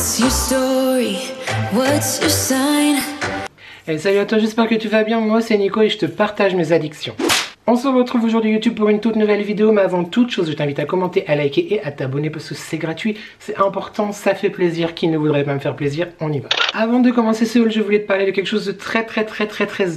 What's your story? What's your sign? Hey, salut à toi, j'espère que tu vas bien. Moi c'est Nico et je te partage mes addictions. On se retrouve aujourd'hui YouTube pour une toute nouvelle vidéo, mais avant toute chose, je t'invite à commenter, à liker et à t'abonner parce que c'est gratuit, c'est important, ça fait plaisir. Qui ne voudrait pas me faire plaisir? On y va. Avant de commencer ce haul, je voulais te parler de quelque chose de très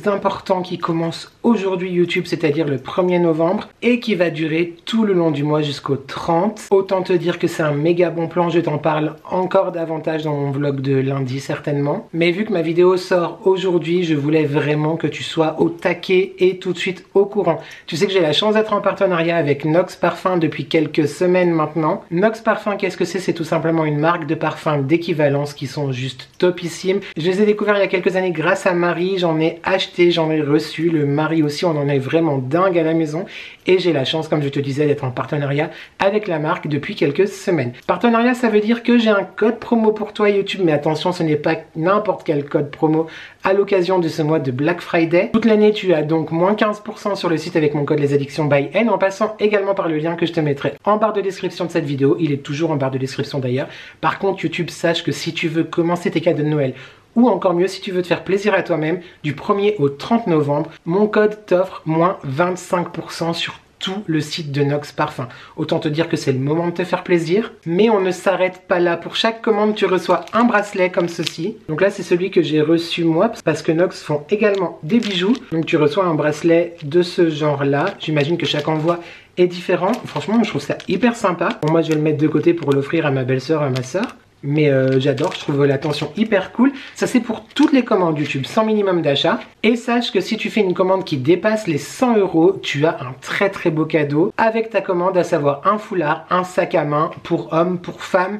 important qui commence aujourd'hui YouTube, c'est-à-dire le 1er novembre et qui va durer tout le long du mois jusqu'au 30. Autant te dire que c'est un méga bon plan, je t'en parle encore davantage dans mon vlog de lundi certainement. Mais vu que ma vidéo sort aujourd'hui, je voulais vraiment que tu sois au taquet et tout de suite au courant. Tu sais que j'ai la chance d'être en partenariat avec Nox Parfum depuis quelques semaines maintenant. Nox Parfum, qu'est-ce que c'est? C'est tout simplement une marque de parfums d'équivalence qui sont juste topissimes. Je les ai découverts il y a quelques années grâce à Marie, j'en ai acheté, j'en ai reçu. Le mari aussi, on en est vraiment dingue à la maison. Et j'ai la chance, comme je te disais, d'être en partenariat avec la marque depuis quelques semaines. Partenariat, ça veut dire que j'ai un code promo pour toi YouTube, mais attention, ce n'est pas n'importe quel code promo à l'occasion de ce mois de Black Friday. Toute l'année, tu as donc moins 15% sur le site avec mon code Les Addictions by N, en passant également par le lien que je te mettrai en barre de description de cette vidéo. Il est toujours en barre de description d'ailleurs. Par contre, YouTube, sache que si tu veux commencer tes cadeaux de Noël, ou encore mieux, si tu veux te faire plaisir à toi-même, du 1er au 30 novembre, mon code t'offre moins 25% sur tout le site de Nox Parfum. Autant te dire que c'est le moment de te faire plaisir, mais on ne s'arrête pas là. Pour chaque commande, tu reçois un bracelet comme ceci. Donc là, c'est celui que j'ai reçu moi, parce que Nox font également des bijoux. Donc tu reçois un bracelet de ce genre-là. J'imagine que chaque envoi est différent. Franchement, je trouve ça hyper sympa. Bon, moi, je vais le mettre de côté pour l'offrir à ma belle-sœur, à ma sœur. Mais j'adore, je trouve la tension hyper cool. Ça c'est pour toutes les commandes YouTube, sans minimum d'achat. Et sache que si tu fais une commande qui dépasse les 100 €, tu as un très beau cadeau avec ta commande, à savoir un foulard, un sac à main pour hommes, pour femmes.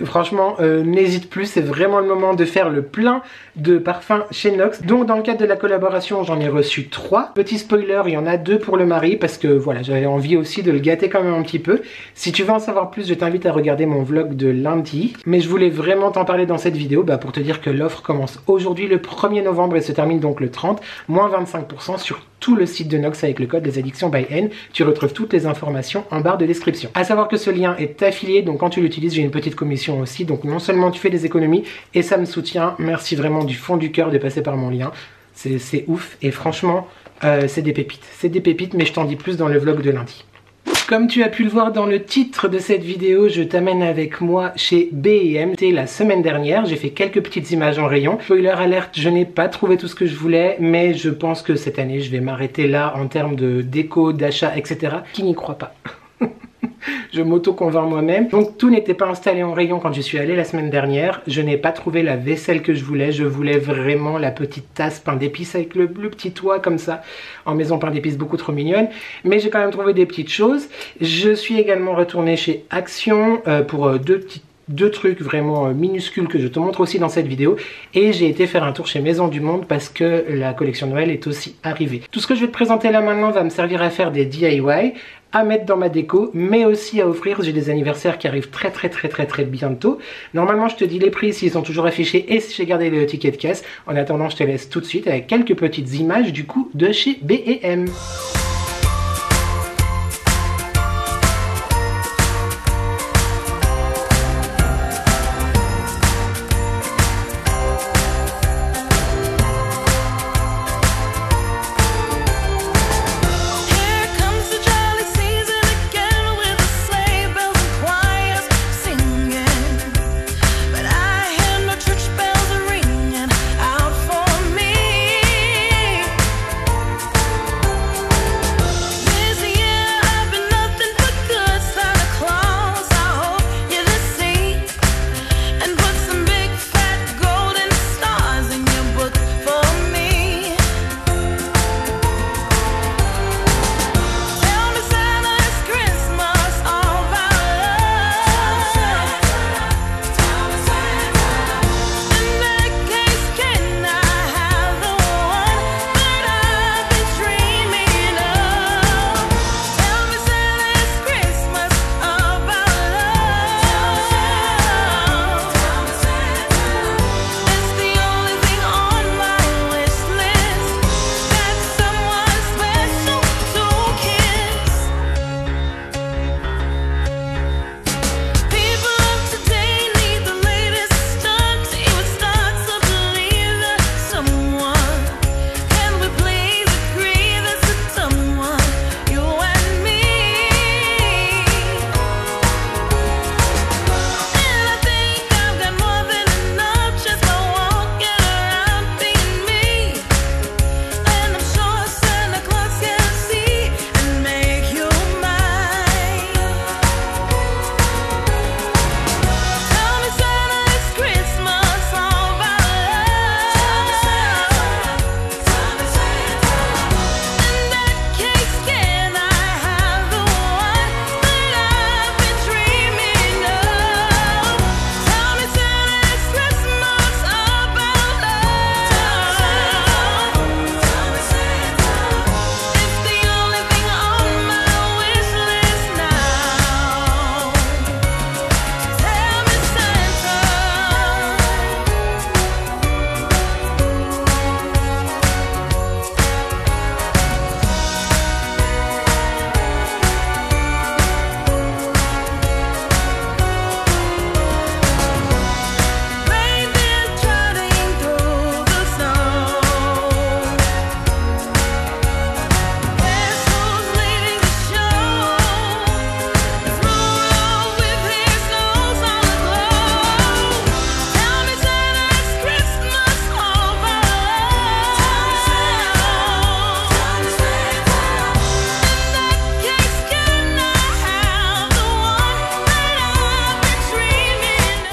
Franchement, n'hésite plus, c'est vraiment le moment de faire le plein de parfums chez Nox. Donc dans le cadre de la collaboration, j'en ai reçu 3. Petit spoiler, il y en a 2 pour le mari parce que voilà, j'avais envie aussi de le gâter quand même un petit peu. Si tu veux en savoir plus, je t'invite à regarder mon vlog de lundi. Mais je voulais vraiment t'en parler dans cette vidéo pour te dire que l'offre commence aujourd'hui le 1er novembre et se termine donc le 30. Moins 25% sur tout le site de Nox avec le code Les Addictions by N. Tu retrouves toutes les informations en barre de description. À savoir que ce lien est affilié, donc quand tu l'utilises, j'ai une petite commission aussi. Donc non seulement tu fais des économies et ça me soutient. Merci vraiment du fond du cœur de passer par mon lien. C'est ouf et franchement, c'est des pépites. C'est des pépites, mais je t'en dis plus dans le vlog de lundi. Comme tu as pu le voir dans le titre de cette vidéo, je t'amène avec moi chez B&M. C'était la semaine dernière, j'ai fait quelques petites images en rayon. Spoiler alerte, je n'ai pas trouvé tout ce que je voulais, mais je pense que cette année, je vais m'arrêter là en termes de déco, d'achat, etc. Qui n'y croit pas? Je m'auto-convainc moi-même. Donc tout n'était pas installé en rayon quand je suis allée la semaine dernière. Je n'ai pas trouvé la vaisselle que je voulais. Je voulais vraiment la petite tasse pain d'épices avec le petit toit comme ça. En maison pain d'épices, beaucoup trop mignonne. Mais j'ai quand même trouvé des petites choses. Je suis également retournée chez Action pour deux trucs vraiment minuscules que je te montre aussi dans cette vidéo. Et j'ai été faire un tour chez Maison du Monde parce que la collection Noël est aussi arrivée. Tout ce que je vais te présenter là maintenant va me servir à faire des DIY, à mettre dans ma déco, mais aussi à offrir. J'ai des anniversaires qui arrivent très bientôt. Normalement, je te dis les prix s'ils sont toujours affichés et si j'ai gardé le ticket de caisse. En attendant, je te laisse tout de suite avec quelques petites images du coup de chez B&M.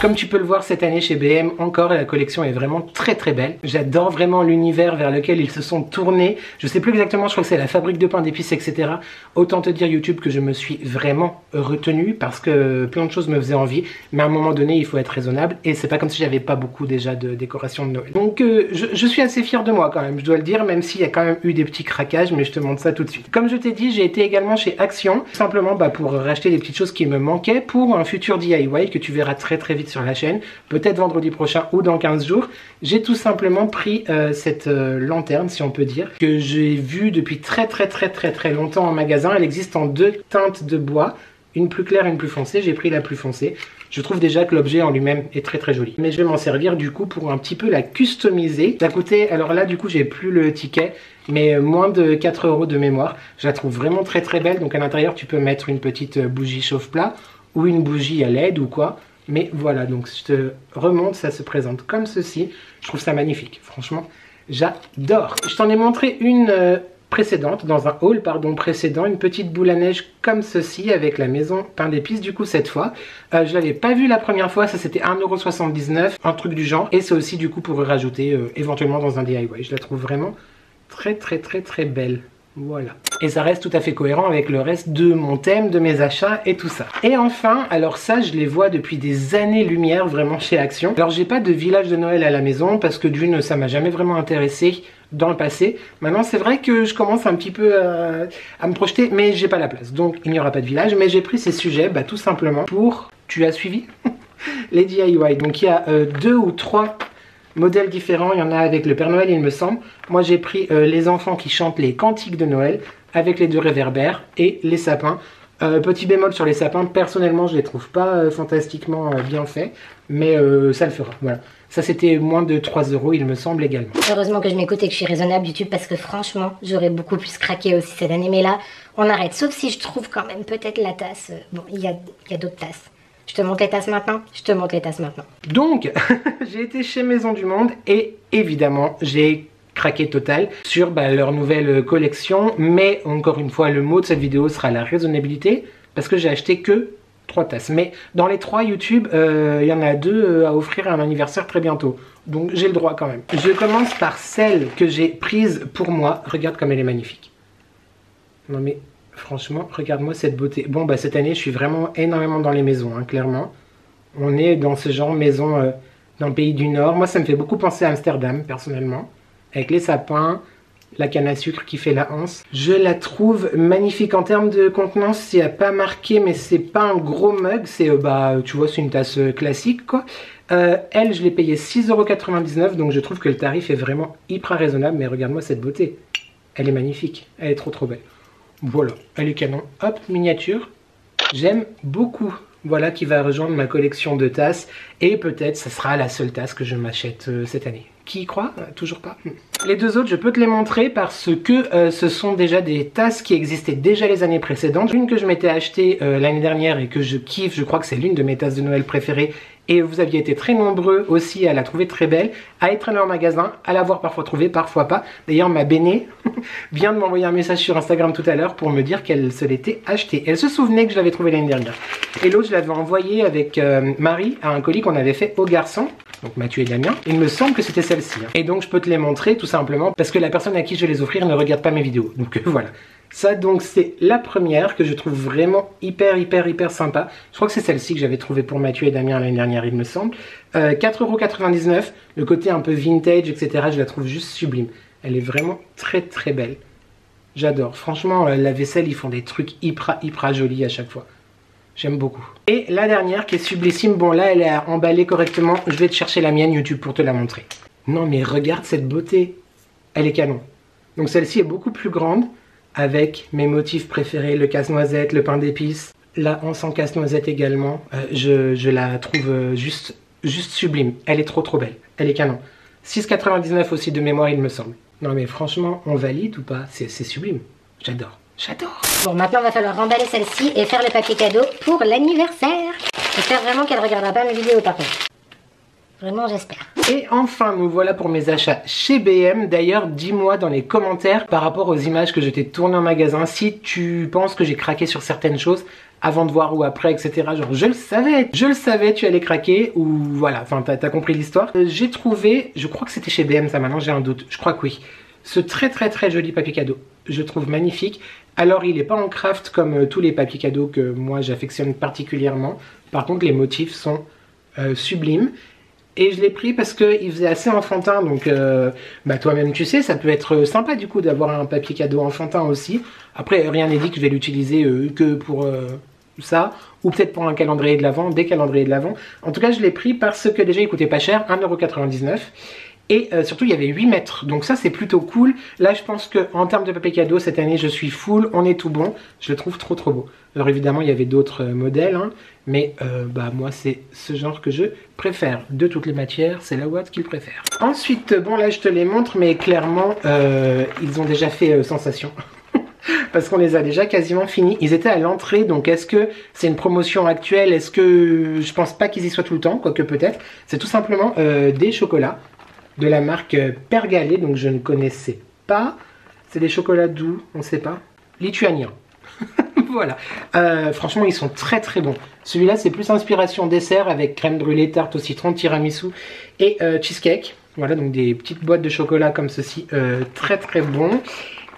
Comme tu peux le voir cette année chez BM encore, la collection est vraiment très très belle. J'adore vraiment l'univers vers lequel ils se sont tournés. Je sais plus exactement, je crois que c'est la fabrique de pain d'épices, etc. Autant te dire YouTube que je me suis vraiment retenu parce que plein de choses me faisaient envie. Mais à un moment donné, il faut être raisonnable et c'est pas comme si j'avais pas beaucoup déjà de décoration de Noël. Donc je suis assez fier de moi quand même, je dois le dire, même s'il y a quand même eu des petits craquages, mais je te montre ça tout de suite. Comme je t'ai dit, j'ai été également chez Action, simplement pour racheter des petites choses qui me manquaient pour un futur DIY que tu verras très très vite sur la chaîne, peut-être vendredi prochain ou dans 15 jours. J'ai tout simplement pris cette lanterne, si on peut dire, que j'ai vue depuis très longtemps en magasin. Elle existe en deux teintes de bois, une plus claire et une plus foncée. J'ai pris la plus foncée. Je trouve déjà que l'objet en lui-même est très joli. Mais je vais m'en servir du coup pour un petit peu la customiser. Ça coûtait, alors là du coup j'ai plus le ticket, mais moins de 4 € de mémoire. Je la trouve vraiment très belle. Donc à l'intérieur tu peux mettre une petite bougie chauffe-plat ou une bougie à LED ou quoi. Mais voilà, donc je te remonte, ça se présente comme ceci. Je trouve ça magnifique, franchement, j'adore. Je t'en ai montré une précédente, dans un haul précédent, une petite boule à neige comme ceci avec la maison pain d'épices. Du coup cette fois, je l'avais pas vu la première fois, ça c'était 1,79 €, un truc du genre. Et c'est aussi du coup pour rajouter éventuellement dans un DIY. Je la trouve vraiment très belle. Voilà. Et ça reste tout à fait cohérent avec le reste de mon thème, de mes achats et tout ça. Et enfin, alors ça, je les vois depuis des années-lumière vraiment chez Action. Alors j'ai pas de village de Noël à la maison parce que d'une, ça m'a jamais vraiment intéressé dans le passé. Maintenant, c'est vrai que je commence un petit peu à me projeter, mais j'ai pas la place. Donc il n'y aura pas de village, mais j'ai pris ces sujets tout simplement pour... Tu as suivi les DIY. Donc il y a 2 ou 3 modèles différents, il y en a avec le Père Noël il me semble. Moi j'ai pris les enfants qui chantent les cantiques de Noël avec les 2 réverbères et les sapins. Petit bémol sur les sapins, personnellement je les trouve pas fantastiquement bien faits, mais ça le fera, voilà. Ça c'était moins de 3 € il me semble également. Heureusement que je m'écoute et que je suis raisonnable YouTube parce que franchement j'aurais beaucoup plus craqué aussi cette année, mais là on arrête, sauf si je trouve quand même peut-être la tasse, bon il y a d'autres tasses. Je te montre les tasses maintenant. Je te montre les tasses maintenant. Donc, j'ai été chez Maison du Monde et évidemment, j'ai craqué total sur leur nouvelle collection. Mais encore une fois, le mot de cette vidéo sera la raisonnabilité parce que j'ai acheté que 3 tasses. Mais dans les 3 YouTube, il y en a 2 à offrir à un anniversaire très bientôt. Donc, j'ai le droit quand même. Je commence par celle que j'ai prise pour moi. Regarde comme elle est magnifique. Non mais... franchement, regarde-moi cette beauté. Bon, cette année, je suis vraiment énormément dans les maisons, hein, clairement. On est dans ce genre maison dans le pays du Nord. Moi, ça me fait beaucoup penser à Amsterdam, personnellement. Avec les sapins, la canne à sucre qui fait la anse. Je la trouve magnifique en termes de contenance. C'est pas marqué, mais c'est pas un gros mug. C'est, tu vois, c'est une tasse classique, quoi. Elle, je l'ai payée 6,99 €. Donc, je trouve que le tarif est vraiment hyper raisonnable. Mais regarde-moi cette beauté. Elle est magnifique. Elle est trop belle. Voilà, elle est canon. Hop, miniature. J'aime beaucoup. Voilà, qui va rejoindre ma collection de tasses. Et peut-être, ça sera la seule tasse que je m'achète cette année. Qui y croit? Toujours pas. Les 2 autres, je peux te les montrer parce que ce sont déjà des tasses qui existaient déjà les années précédentes. Une que je m'étais achetée l'année dernière et que je kiffe. Je crois que c'est l'une de mes tasses de Noël préférées. Et vous aviez été très nombreux aussi à la trouver très belle, à être allé en magasin, à l'avoir parfois trouvée, parfois pas. D'ailleurs, ma Béné vient de m'envoyer un message sur Instagram tout à l'heure pour me dire qu'elle se l'était achetée. Elle se souvenait que je l'avais trouvée l'année dernière. Et l'autre, je l'avais envoyée avec Marie à un colis qu'on avait fait aux garçons. Donc Mathieu et Damien. Il me semble que c'était celle-ci. Hein. Et donc, je peux te les montrer tout simplement parce que la personne à qui je vais les offrir ne regarde pas mes vidéos. Donc voilà. Ça donc c'est la première que je trouve vraiment hyper sympa. Je crois que c'est celle-ci que j'avais trouvée pour Mathieu et Damien l'année dernière il me semble. 4,99 €, le côté un peu vintage etc. je la trouve juste sublime. Elle est vraiment très belle. J'adore. Franchement la vaisselle ils font des trucs hyper jolis à chaque fois. J'aime beaucoup. Et la dernière qui est sublissime, bon là elle est emballée correctement. Je vais te chercher la mienne YouTube pour te la montrer. Non mais regarde cette beauté. Elle est canon. Donc celle-ci est beaucoup plus grande. Avec mes motifs préférés, le casse-noisette, le pain d'épices, la hanse en casse-noisette également. Je la trouve juste sublime. Elle est trop belle. Elle est canon. 6,99 € aussi de mémoire il me semble. Non mais franchement, on valide ou pas? C'est sublime. J'adore. J'adore. Bon, maintenant il va falloir remballer celle-ci et faire le papier cadeau pour l'anniversaire. J'espère vraiment qu'elle regardera pas mes vidéos par contre. Vraiment, j'espère. Et enfin, nous voilà pour mes achats chez BM. D'ailleurs, dis-moi dans les commentaires par rapport aux images que je t'ai tournées en magasin, si tu penses que j'ai craqué sur certaines choses, avant de voir ou après, etc. Genre, je le savais, tu allais craquer, ou voilà, enfin, t'as compris l'histoire. J'ai trouvé, je crois que c'était chez BM, ça maintenant, j'ai un doute, je crois que oui, ce très joli papier cadeau. Je trouve magnifique. Alors, il n'est pas en craft comme tous les papiers cadeaux que moi j'affectionne particulièrement. Par contre, les motifs sont sublimes. Et je l'ai pris parce qu'il faisait assez enfantin, donc bah toi-même tu sais, ça peut être sympa du coup d'avoir un papier cadeau enfantin aussi. Après, rien n'est dit que je vais l'utiliser que pour ça, ou peut-être pour un calendrier de l'Avent, des calendriers de l'Avent. En tout cas, je l'ai pris parce que déjà il coûtait pas cher, 1,99 €. Et surtout, il y avait 8 mètres, donc ça c'est plutôt cool. Là, je pense qu'en termes de papier cadeau, cette année, je suis full, on est tout bon. Je le trouve trop beau. Alors évidemment, il y avait d'autres modèles, hein, mais bah, moi, c'est ce genre que je préfère. De toutes les matières, c'est la Watt qu'il préfère. Ensuite, bon là, je te les montre, mais clairement, ils ont déjà fait sensation. Parce qu'on les a déjà quasiment finis. Ils étaient à l'entrée, donc est-ce que c'est une promotion actuelle? Est-ce que je pense pas qu'ils y soient tout le temps, quoique peut-être. C'est tout simplement des chocolats de la marque Pergalé, donc je ne connaissais pas. C'est des chocolats doux, on ne sait pas. Lituaniens. Voilà. Franchement, ils sont très bons. Celui-là, c'est plus inspiration dessert avec crème brûlée, tarte au citron, tiramisu et cheesecake. Voilà, donc des petites boîtes de chocolat comme ceci, très bon.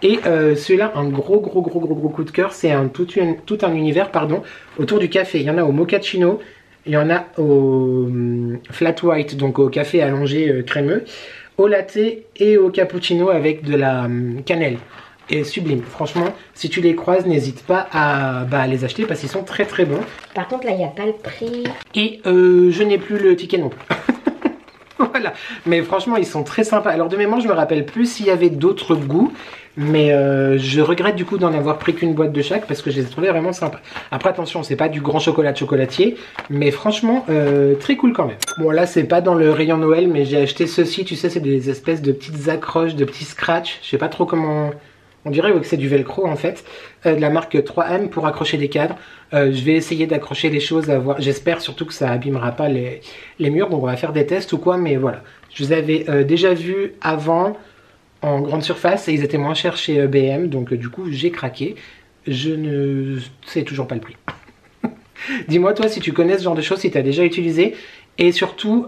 Et celui-là, un gros coup de cœur, c'est tout un univers, pardon, autour du café. Il y en a au mochaccino. Il y en a au flat white, donc au café allongé crémeux, au latte et au cappuccino avec de la cannelle. Et sublime. Franchement, si tu les croises, n'hésite pas à les acheter parce qu'ils sont très bons. Par contre, là, il n'y a pas le prix. Et je n'ai plus le ticket non plus. Voilà. Mais franchement, ils sont très sympas. Alors de mémoire, je me rappelle plus s'il y avait d'autres goûts. Mais je regrette du coup d'en avoir pris qu'une boîte de chaque parce que je les ai trouvés vraiment sympas. Après attention, c'est pas du grand chocolat de chocolatier, mais franchement très cool quand même. Bon là c'est pas dans le rayon Noël, mais j'ai acheté ceci, tu sais, c'est des espèces de petites accroches, de petits scratchs. Je sais pas trop comment... On dirait que c'est du velcro en fait, de la marque 3M pour accrocher des cadres. Je vais essayer d'accrocher les choses à voir. J'espère surtout que ça abîmera pas les murs, donc on va faire des tests ou quoi, mais voilà. Je vous avais déjà vu avant en grande surface et ils étaient moins chers chez BM, donc du coup j'ai craqué. Je ne sais toujours pas le prix. Dis-moi toi si tu connais ce genre de choses, si tu as déjà utilisé. Et surtout,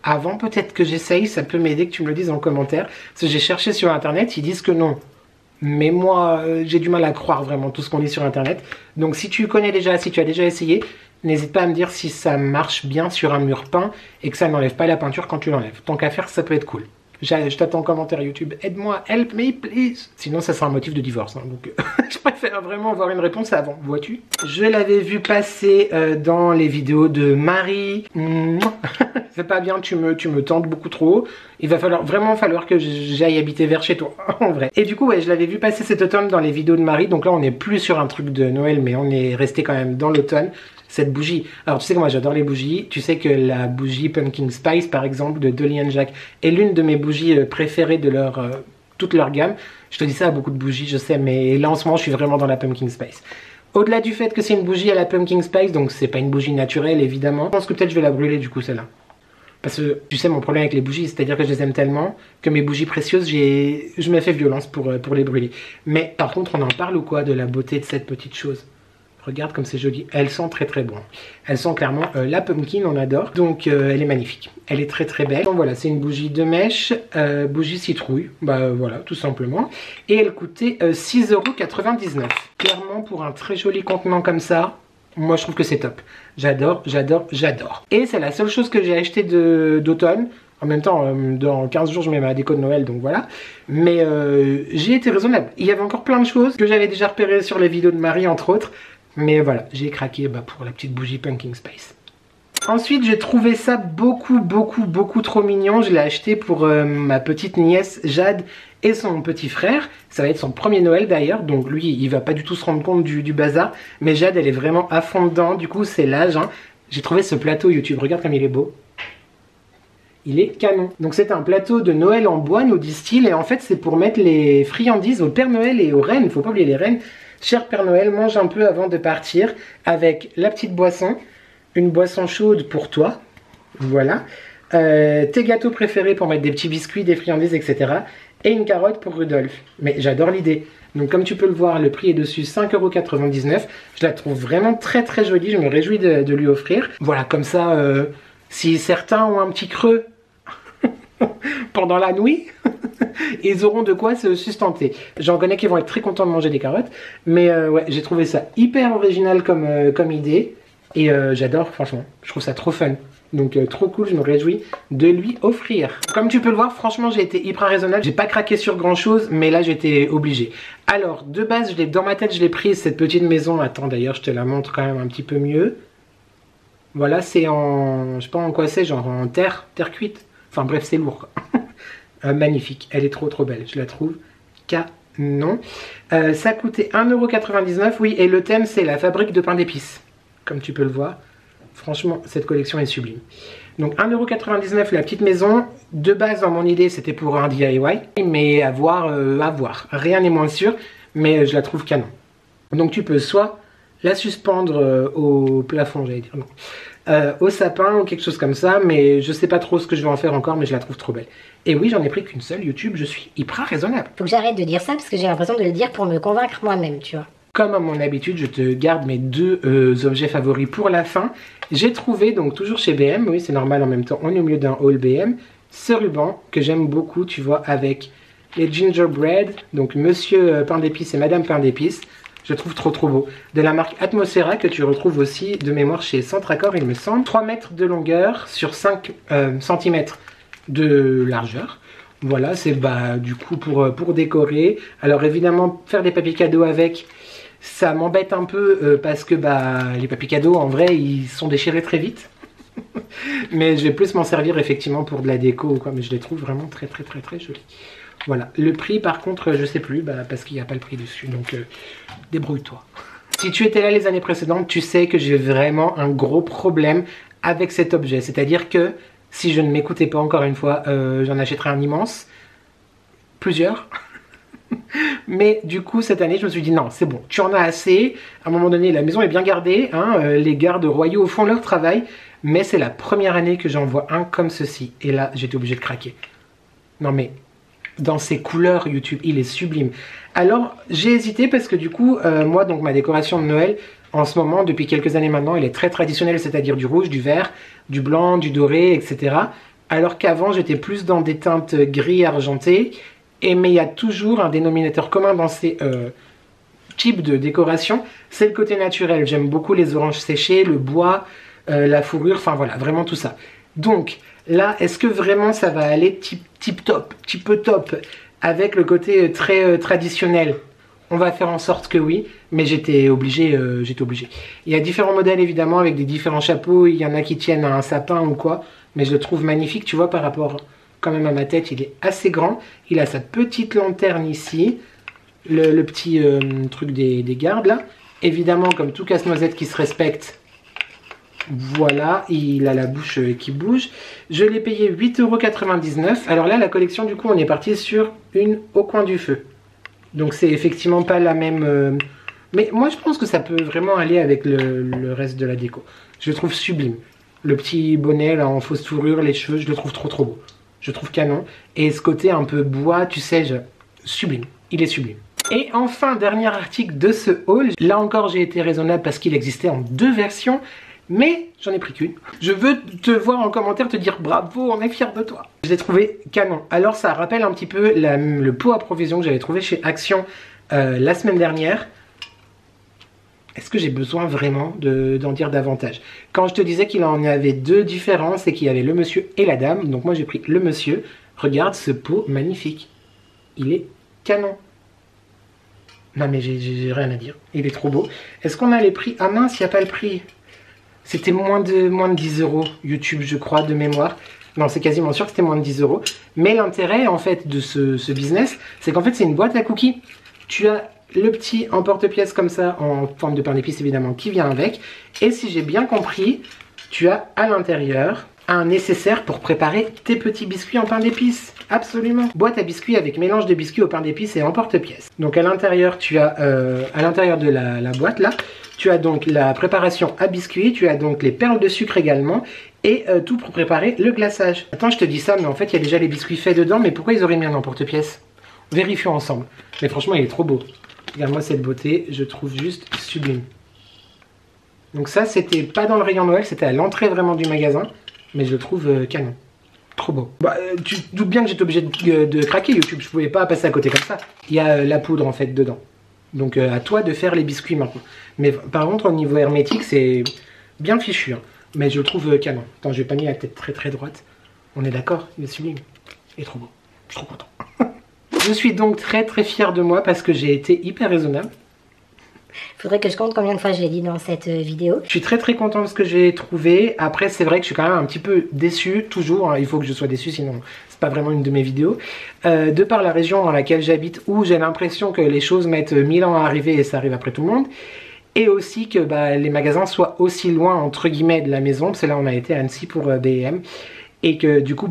avant peut-être que j'essaye, ça peut m'aider que tu me le dises en commentaire. Parce que j'ai cherché sur internet, ils disent que non. Mais moi, j'ai du mal à croire vraiment tout ce qu'on lit sur internet. Donc si tu connais déjà, si tu as déjà essayé, n'hésite pas à me dire si ça marche bien sur un mur peint et que ça n'enlève pas la peinture quand tu l'enlèves. Tant qu'à faire, ça peut être cool. Je t'attends en commentaire YouTube, aide-moi, help me please. Sinon ça sera un motif de divorce, hein, donc je préfère vraiment avoir une réponse avant, vois-tu. Je l'avais vu passer dans les vidéos de Marie. C'est pas bien, tu me tentes beaucoup trop. Il va vraiment falloir que j'aille habiter vers chez toi, en vrai. Et du coup, ouais, je l'avais vu passer cet automne dans les vidéos de Marie, donc là on n'est plus sur un truc de Noël, mais on est resté quand même dans l'automne. Cette bougie, alors tu sais que moi j'adore les bougies, tu sais que la bougie Pumpkin Spice par exemple de Dolly & Jack est l'une de mes bougies préférées de toute leur gamme. Je te dis ça à beaucoup de bougies, je sais, mais là en ce moment je suis vraiment dans la Pumpkin Spice. Au-delà du fait que c'est une bougie à la Pumpkin Spice, donc c'est pas une bougie naturelle évidemment, je pense que peut-être je vais la brûler du coup celle-là. Parce que tu sais mon problème avec les bougies, c'est-à-dire que je les aime tellement que mes bougies précieuses, je me fais violence pour les brûler. Mais par contre on en parle ou quoi de la beauté de cette petite chose? Regarde comme c'est joli, elles sont très bon. Elles sont clairement la pumpkin, on adore. Donc elle est magnifique, elle est très belle. Donc voilà, c'est une bougie de mèche, bougie citrouille, bah voilà, tout simplement. Et elle coûtait 6,99 €. Clairement pour un très joli contenant comme ça, moi je trouve que c'est top. J'adore. Et c'est la seule chose que j'ai acheté d'automne. En même temps, dans 15 jours, je mets ma déco de Noël, donc voilà. Mais j'ai été raisonnable. Il y avait encore plein de choses que j'avais déjà repérées sur les vidéos de Marie, entre autres. Mais voilà, j'ai craqué pour la petite bougie Pumpkin Spice. Ensuite, j'ai trouvé ça beaucoup trop mignon. Je l'ai acheté pour ma petite nièce Jade et son petit frère. Ça va être son premier Noël d'ailleurs, donc lui, il va pas du tout se rendre compte du bazar. Mais Jade, elle est vraiment à fond dedans, du coup, c'est l'âge. Hein. J'ai trouvé ce plateau YouTube, regarde comme il est beau. Il est canon. Donc c'est un plateau de Noël en bois, nous disent-ils, et en fait c'est pour mettre les friandises au Père Noël et aux reines. Il faut pas oublier les reines. Cher Père Noël, mange un peu avant de partir avec la petite boisson, une boisson chaude pour toi, voilà, tes gâteaux préférés pour mettre des petits biscuits, des friandises, etc. Et une carotte pour Rudolph. Mais j'adore l'idée. Donc comme tu peux le voir, le prix est dessus, 5,99 €. Je la trouve vraiment très très jolie, je me réjouis de lui offrir. Voilà, comme ça, si certains ont un petit creux pendant la nuit, ils auront de quoi se sustenter. J'en connais qui vont être très contents de manger des carottes. Mais ouais, j'ai trouvé ça hyper original comme idée. Et j'adore, franchement. Je trouve ça trop fun. Donc trop cool, je me réjouis de lui offrir. Comme tu peux le voir, franchement, j'ai été hyper raisonnable. J'ai pas craqué sur grand chose, mais là, j'étais obligé. Alors, de base, dans ma tête, je l'ai prise, cette petite maison. Attends, d'ailleurs, je te la montre quand même un petit peu mieux. Voilà, c'est en... Je sais pas en quoi c'est, genre en terre cuite. Enfin bref, c'est lourd, quoi. Magnifique, elle est trop belle, je la trouve canon. Ça coûtait 1,99 €, oui, et le thème, c'est la fabrique de pain d'épices. Comme tu peux le voir. Franchement, cette collection est sublime. Donc 1,99 € la petite maison. De base, dans mon idée, c'était pour un DIY. Mais à voir. Rien n'est moins sûr, mais je la trouve canon. Donc tu peux soit la suspendre au plafond, j'allais dire, non. Au sapin ou quelque chose comme ça. Mais je sais pas trop ce que je vais en faire encore, mais je la trouve trop belle. Et oui, j'en ai pris qu'une seule. YouTube, je suis hyper raisonnable. Faut que j'arrête de dire ça parce que j'ai l'impression de le dire pour me convaincre moi-même, tu vois. Comme à mon habitude, je te garde mes deux objets favoris pour la fin. J'ai trouvé, donc toujours chez BM, oui c'est normal en même temps, on est au milieu d'un haul BM, ce ruban que j'aime beaucoup, tu vois, avec les gingerbread, donc Monsieur Pain d'épices et Madame Pain d'épices. Je trouve trop beau. De la marque Atmosphera que tu retrouves aussi de mémoire chez Centracor, il me semble. 3 mètres de longueur sur 5 cm de largeur. Voilà, c'est du coup pour décorer. Alors évidemment, faire des papiers cadeaux avec, ça m'embête un peu parce que les papiers cadeaux, en vrai, ils sont déchirés très vite. Mais je vais plus m'en servir effectivement pour de la déco ou quoi. Mais je les trouve vraiment très jolis. Voilà, le prix par contre, je sais plus, parce qu'il n'y a pas le prix dessus. Donc débrouille-toi. Si tu étais là les années précédentes, tu sais que j'ai vraiment un gros problème avec cet objet. C'est-à-dire que si je ne m'écoutais pas encore une fois, j'en achèterais un immense. Plusieurs. Mais du coup, cette année, je me suis dit non, c'est bon, tu en as assez. À un moment donné, la maison est bien gardée. Hein, les gardes royaux font leur travail. Mais c'est la première année que j'en vois un comme ceci. Et là, j'étais obligé de craquer. Non mais, dans ses couleurs, YouTube, il est sublime. Alors, j'ai hésité parce que du coup, moi, donc ma décoration de Noël, en ce moment, depuis quelques années maintenant, elle est très traditionnelle. C'est-à-dire du rouge, du vert, du blanc, du doré, etc. Alors qu'avant, j'étais plus dans des teintes gris argentées. Mais il y a toujours un dénominateur commun dans ces types de décoration, c'est le côté naturel. J'aime beaucoup les oranges séchées, le bois, la fourrure, enfin voilà, vraiment tout ça. Donc là, est-ce que vraiment ça va aller tip top, petit peu top, avec le côté très traditionnel? On va faire en sorte que oui, mais j'étais obligé. Il y a différents modèles évidemment avec des différents chapeaux, il y en a qui tiennent à un sapin ou quoi, mais je le trouve magnifique, tu vois, par rapport quand même à ma tête, il est assez grand. Il a sa petite lanterne ici, le petit truc des gardes là. Évidemment, comme tout casse-noisette qui se respecte, voilà, il a la bouche qui bouge. Je l'ai payé 8,99 €. Alors là, la collection, du coup, on est parti sur une au coin du feu. Donc c'est effectivement pas la même... Mais moi, je pense que ça peut vraiment aller avec le reste de la déco. Je le trouve sublime. Le petit bonnet là en fausse fourrure, les cheveux, je le trouve trop beau. Je trouve canon. Et ce côté un peu bois, tu sais, sublime. Il est sublime. Et enfin, dernier article de ce haul. Là encore, j'ai été raisonnable parce qu'il existait en 2 versions. Mais j'en ai pris qu'une. Je veux te voir en commentaire te dire bravo, on est fiers de toi. Je l'ai trouvé canon. Alors ça rappelle un petit peu le pot à provision que j'avais trouvé chez Action la semaine dernière. Est-ce que j'ai besoin vraiment d'en dire davantage? Quand je te disais qu'il en y avait 2 différents, c'est qu'il y avait le monsieur et la dame. Donc moi j'ai pris le monsieur. Regarde ce pot magnifique. Il est canon. Non mais j'ai rien à dire. Il est trop beau. Est-ce qu'on a les prix? Ah mince, il n'y a pas le prix. C'était moins de 10 € YouTube, je crois, de mémoire. Non, c'est quasiment sûr que c'était moins de 10 €. Mais l'intérêt en fait de ce business, c'est qu'en fait c'est une boîte à cookies. Tu as le petit emporte-pièce comme ça, en forme de pain d'épices évidemment, qui vient avec. Et si j'ai bien compris, tu as à l'intérieur un nécessaire pour préparer tes petits biscuits en pain d'épices. Absolument. Boîte à biscuits avec mélange de biscuits au pain d'épices et emporte-pièce. Donc à l'intérieur, tu as, à l'intérieur de la boîte là, tu as donc la préparation à biscuits, tu as donc les perles de sucre également, et tout pour préparer le glaçage. Attends, je te dis ça, mais en fait, il y a déjà les biscuits faits dedans, mais pourquoi ils auraient mis un emporte-pièce? Vérifions ensemble. Mais franchement, il est trop beau. Regarde-moi cette beauté, je trouve juste sublime. Donc ça, c'était pas dans le rayon Noël, c'était à l'entrée vraiment du magasin. Mais je le trouve canon. Trop beau. Bah, tu te doutes bien que j'étais obligé de craquer YouTube, je pouvais pas passer à côté comme ça. Il y a la poudre en fait dedans. Donc à toi de faire les biscuits maintenant. Mais par contre au niveau hermétique c'est bien fichu. Hein. Mais je le trouve canon. Attends, je vais pas mis la tête très droite. On est d'accord, il est sublime. Il est trop beau. Je suis trop content. Je suis donc très fier de moi parce que j'ai été hyper raisonnable. Faudrait que je compte combien de fois je l'ai dit dans cette vidéo. Je suis très content de ce que j'ai trouvé. Après c'est vrai que je suis quand même un petit peu déçu, toujours, hein. Il faut que je sois déçu sinon c'est pas vraiment une de mes vidéos. De par la région dans laquelle j'habite où j'ai l'impression que les choses mettent 1000 ans à arriver et ça arrive après tout le monde. Et aussi que les magasins soient aussi loin entre guillemets de la maison, parce que là on a été à Annecy pour B&M. Et que du coup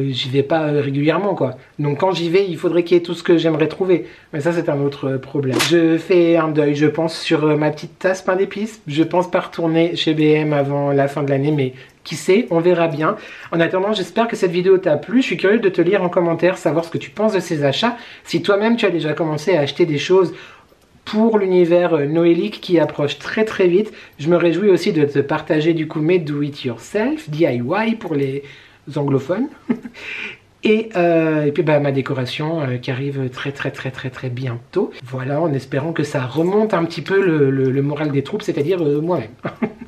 j'y vais pas régulièrement quoi. Donc quand j'y vais il faudrait qu'il y ait tout ce que j'aimerais trouver. Mais ça c'est un autre problème. Je fais un deuil je pense sur ma petite tasse pain d'épices. Je pense pas retourner chez B&M avant la fin de l'année mais qui sait, on verra bien. En attendant j'espère que cette vidéo t'a plu. Je suis curieux de te lire en commentaire, savoir ce que tu penses de ces achats. Si toi-même tu as déjà commencé à acheter des choses pour l'univers noélique qui approche très vite. Je me réjouis aussi de te partager du coup mes do it yourself, DIY pour les anglophones. Et puis ma décoration qui arrive très bientôt. Voilà, en espérant que ça remonte un petit peu le moral des troupes, c'est-à-dire moi-même,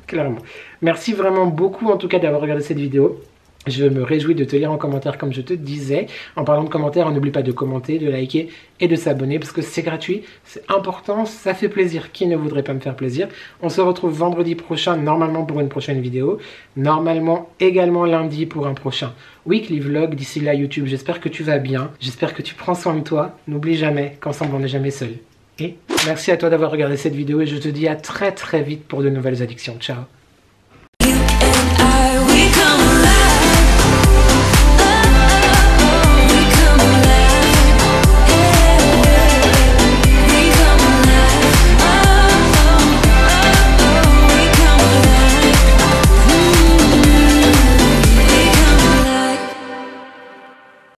clairement. Merci vraiment beaucoup en tout cas d'avoir regardé cette vidéo. Je me réjouis de te lire en commentaire comme je te disais. En parlant de commentaires, n'oublie pas de commenter, de liker et de s'abonner parce que c'est gratuit, c'est important, ça fait plaisir. Qui ne voudrait pas me faire plaisir? On se retrouve vendredi prochain normalement pour une prochaine vidéo. Normalement également lundi pour un prochain weekly vlog. D'ici là YouTube, j'espère que tu vas bien. J'espère que tu prends soin de toi. N'oublie jamais qu'ensemble on n'est jamais seul. Et merci à toi d'avoir regardé cette vidéo et je te dis à très vite pour de nouvelles addictions. Ciao!